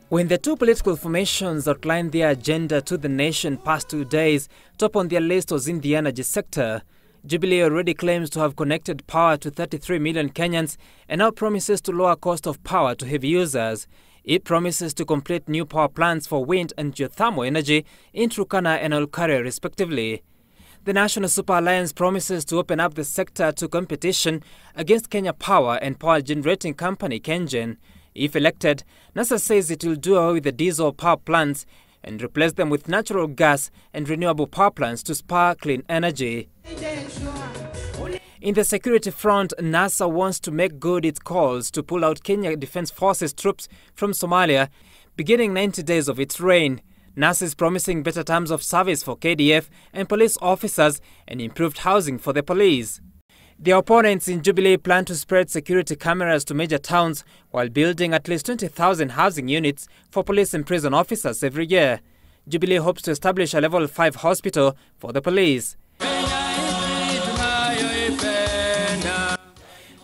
When the two political formations outlined their agenda to the nation past 2 days, top on their list was in the energy sector. Jubilee already claims to have connected power to 33 million Kenyans and now promises to lower cost of power to heavy users. It promises to complete new power plants for wind and geothermal energy in Turkana and Olkaria respectively. The National Super Alliance promises to open up the sector to competition against Kenya Power and power generating company KenGen. If elected, NASA says it will do away with the diesel power plants and replace them with natural gas and renewable power plants to spur clean energy. In the security front, NASA wants to make good its calls to pull out Kenya Defense Forces troops from Somalia, beginning 90 days of its reign. NASA is promising better terms of service for KDF and police officers and improved housing for the police. The opponents in Jubilee plan to spread security cameras to major towns while building at least 20,000 housing units for police and prison officers every year. Jubilee hopes to establish a level 5 hospital for the police.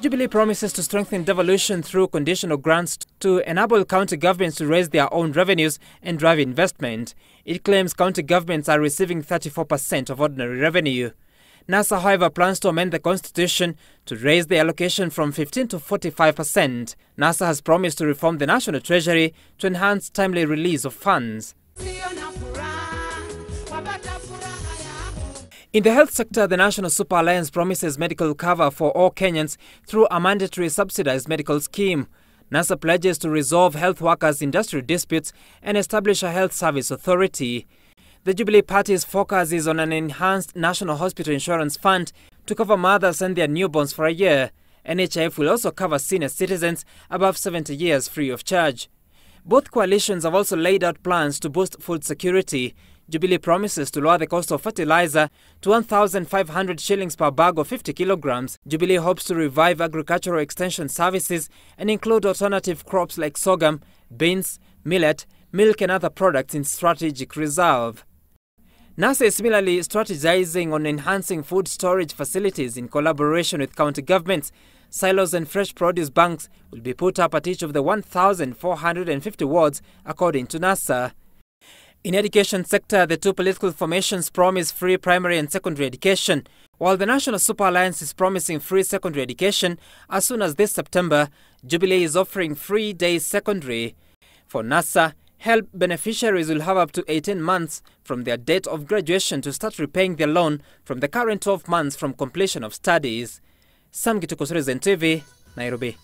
Jubilee promises to strengthen devolution through conditional grants to enable county governments to raise their own revenues and drive investment. It claims county governments are receiving 34% of ordinary revenue. NASA, however, plans to amend the constitution to raise the allocation from 15 to 45%. NASA has promised to reform the national treasury to enhance timely release of funds. In the health sector, the National Super Alliance promises medical cover for all Kenyans through a mandatory subsidized medical scheme. NASA pledges to resolve health workers' industry disputes and establish a health service authority. The Jubilee Party's focus is on an enhanced National Hospital Insurance Fund to cover mothers and their newborns for a year. NHIF will also cover senior citizens above 70 years free of charge. Both coalitions have also laid out plans to boost food security. Jubilee promises to lower the cost of fertilizer to 1,500 shillings per bag of 50 kilograms. Jubilee hopes to revive agricultural extension services and include alternative crops like sorghum, beans, millet, milk and other products in strategic reserve. NASA is similarly strategizing on enhancing food storage facilities in collaboration with county governments. Silos and fresh produce banks will be put up at each of the 1,450 wards, according to NASA. In the education sector, the two political formations promise free primary and secondary education, while the National Super Alliance is promising free secondary education as soon as this September. Jubilee is offering free day secondary. For NASA, HELP beneficiaries will have up to 18 months from their date of graduation to start repaying their loan from the current 12 months from completion of studies. Sam Gituko, Citizen TV, Nairobi.